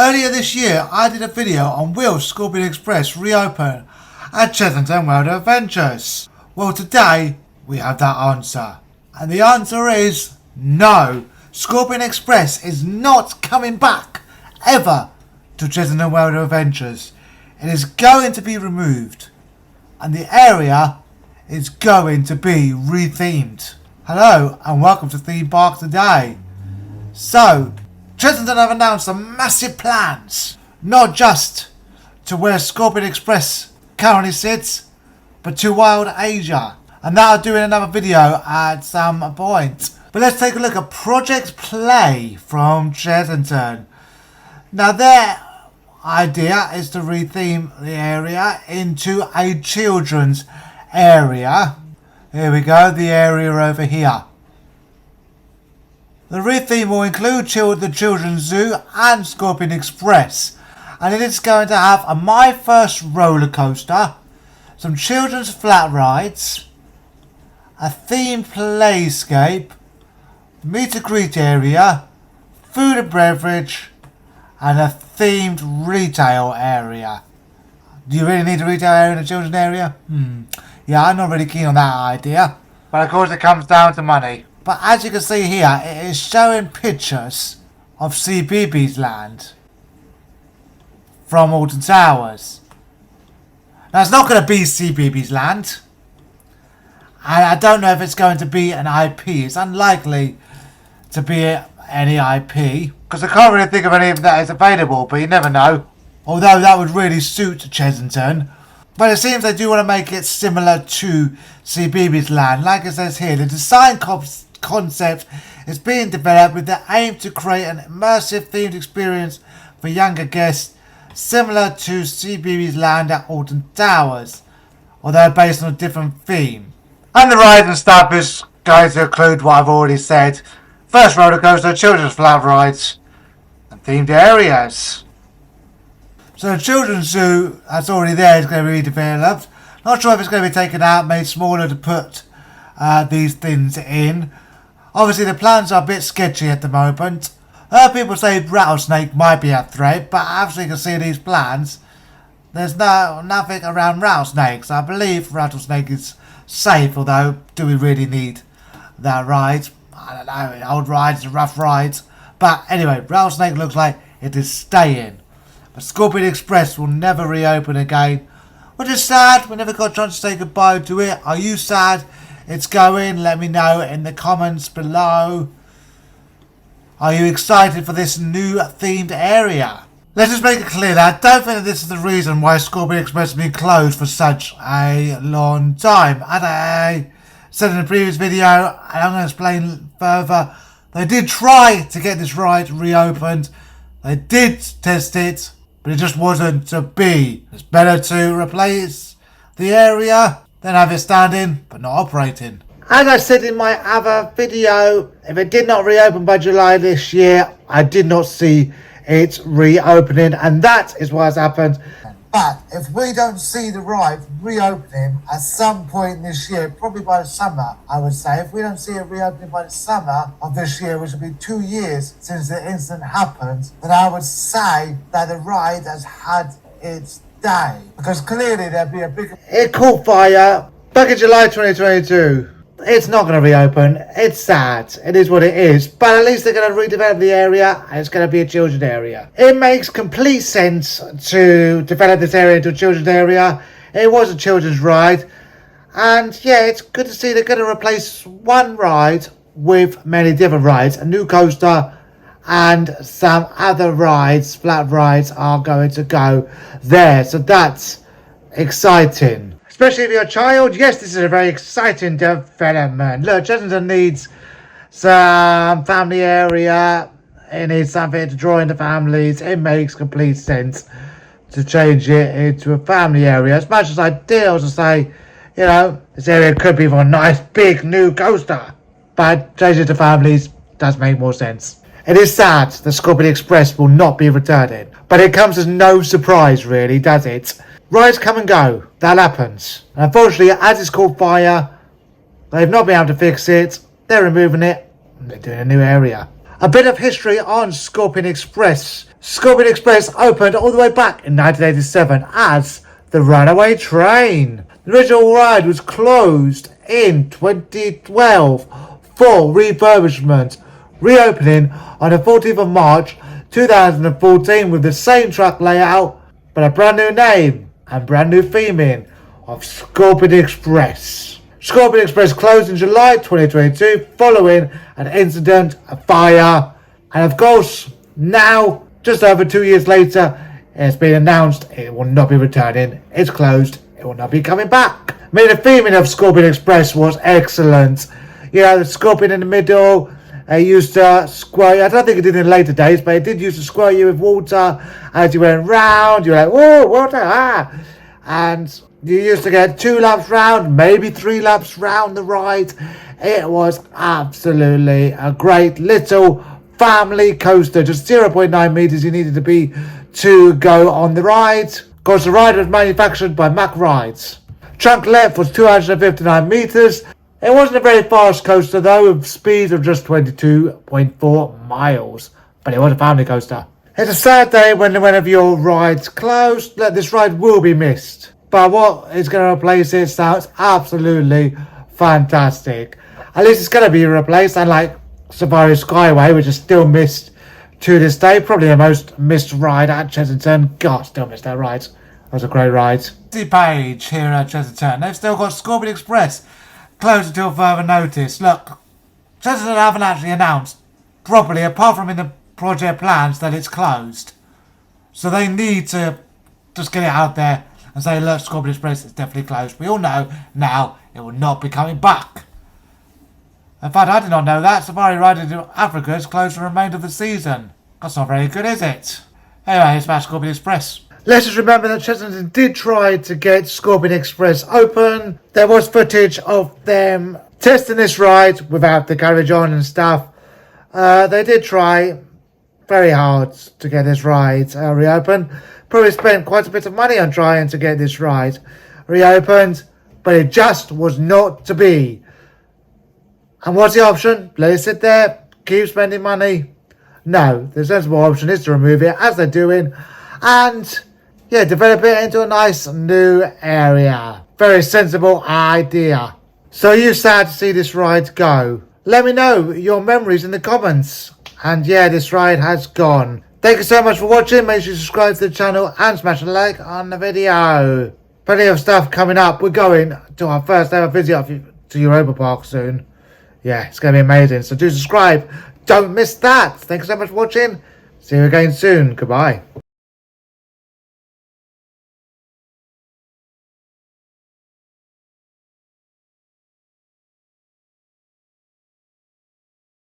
Earlier this year, I did a video on will Scorpion Express reopen at Chessington World of Adventures. Well, today we have that answer. And the answer is no. Scorpion Express is not coming back ever to Chessington World of Adventures. It is going to be removed. And the area is going to be rethemed. Hello and welcome to Theme Park Today. So, Chessington have announced some massive plans, not just to where Scorpion Express currently sits, but to Wild Asia. And that I'll do in another video at some point. But let's take a look at Project Play from Chessington. Now their idea is to retheme the area into a children's area. Here we go, the area over here. The retheme will include the Children's Zoo and Scorpion Express. And it is going to have a My First roller coaster, some children's flat rides, a themed playscape, meet and greet area, food and beverage, and a themed retail area. Do you really need a retail area in a children's area? Yeah, I'm not really keen on that idea. But of course it comes down to money. But as you can see here, it is showing pictures of CBeebies Land from Alton Towers. Now it's not going to be CBeebies Land. And I don't know if it's going to be an IP. It's unlikely to be any IP. Because I can't really think of any that is available, but you never know. Although that would really suit Chessington. But it seems they do want to make it similar to CBeebies Land. Like it says here, the design concept is being developed with the aim to create an immersive themed experience for younger guests, similar to CBeebies Land at Alton Towers, although based on a different theme. And the ride and stuff is going to include what I've already said. First roller coaster, children's flat rides, and themed areas. So the children's zoo that's already there is going to be redeveloped. Not sure if it's going to be taken out, made smaller to put these things in. Obviously the plans are a bit sketchy at the moment. People say rattlesnake might be a threat, but as you can see these plans, there's nothing around rattlesnakes. I believe rattlesnake is safe, although do we really need that ride? I don't know, old rides, rough rides. But anyway, rattlesnake looks like it is staying. But Scorpion Express will never reopen again, which is sad. We never got a chance to say goodbye to it. Are you sad it's going? Let me know in the comments below. Are you excited for this new themed area? Let's just make it clear that I don't think that this is the reason why Scorpion Express has been closed for such a long time. As I said in the previous video, and I'm going to explain further, they did try to get this ride reopened. They did test it, but it just wasn't to be. It's better to replace the area than have it standing but not operating. As I said in my other video, if it did not reopen by July this year, I did not see it reopening, and that is what has happened. But if we don't see the ride reopening at some point this year, probably by the summer, I would say, if we don't see it reopening by the summer of this year, which will be 2 years since the incident happened, then I would say that the ride has had its day. Because clearly there'd be a big... It caught fire back in July 2022. It's not going to reopen. It's sad. It is what it is. But at least they're going to redevelop the area, and it's going to be a children's area. It makes complete sense to develop this area into a children's area. It was a children's ride. And yeah, it's good to see they're going to replace one ride with many different rides. A new coaster and some other rides, flat rides, are going to go there. So that's exciting. Especially if you're a child, yes, this is a very exciting development. Look, Chessington needs some family area. It needs something to draw in the families. It makes complete sense to change it into a family area. As much as ideal to say, you know, this area could be for a nice big new coaster. But changing it to families does make more sense. It is sad that Scorpion Express will not be returning. But it comes as no surprise, really, does it? Rides come and go. That happens. And unfortunately, as it's caught fire, they've not been able to fix it. They're removing it. And they're doing a new area. A bit of history on Scorpion Express. Scorpion Express opened all the way back in 1987 as the Runaway Train. The original ride was closed in 2012 for refurbishment, reopening on the 14th of March 2014 with the same track layout but a brand new name and brand new theming of Scorpion Express. Scorpion Express closed in July 2022 following an incident, a fire, and of course now, just over 2 years later, it's been announced it will not be returning. It's closed. It will not be coming back. I mean, the theming of Scorpion Express was excellent. You know, the scorpion in the middle, it used to squirt you. I don't think it did in later days, but it did used to squirt you with water as you went round. You're like, whoa, water, ah. And you used to get 2 laps round, maybe 3 laps round the ride. It was absolutely a great little family coaster. Just 0.9 meters you needed to be to go on the ride. Of course, the ride was manufactured by Mack Rides. Trunk length was 259 meters. It wasn't a very fast coaster though, with speed of just 22.4 miles. But it was a family coaster. It's a sad day when one of your rides closed. This ride will be missed. But what is going to replace it sounds absolutely fantastic. At least it's going to be replaced, unlike Safari Skyway, which is still missed to this day. Probably the most missed ride at Chessington. God, still missed that ride. That was a great ride. The page here at Chessington. They've still got Scorpion Express closed until further notice. Look, Chessington haven't actually announced properly, apart from in the project plans, that it's closed. So they need to just get it out there and say, look, Scorpion Express is definitely closed. We all know now it will not be coming back. In fact, I did not know that. Safari Ride into Africa is closed for the remainder of the season. That's not very good, is it? Anyway, it's about Scorpion Express. Let's just remember that Chessington did try to get Scorpion Express open. There was footage of them testing this ride without the garage on and stuff. They did try very hard to get this ride reopened. Probably spent quite a bit of money on trying to get this ride reopened, but it just was not to be. And what's the option? Let it sit there, keep spending money? No, the sensible option is to remove it, as they're doing, and yeah, develop it into a nice new area. Very sensible idea. So are you sad to see this ride go? Let me know your memories in the comments. And yeah, this ride has gone. Thank you so much for watching. Make sure you subscribe to the channel and smash a like on the video. Plenty of stuff coming up. We're going to our first ever visit to Europa Park soon. Yeah, it's going to be amazing. So do subscribe. Don't miss that. Thank you so much for watching. See you again soon. Goodbye.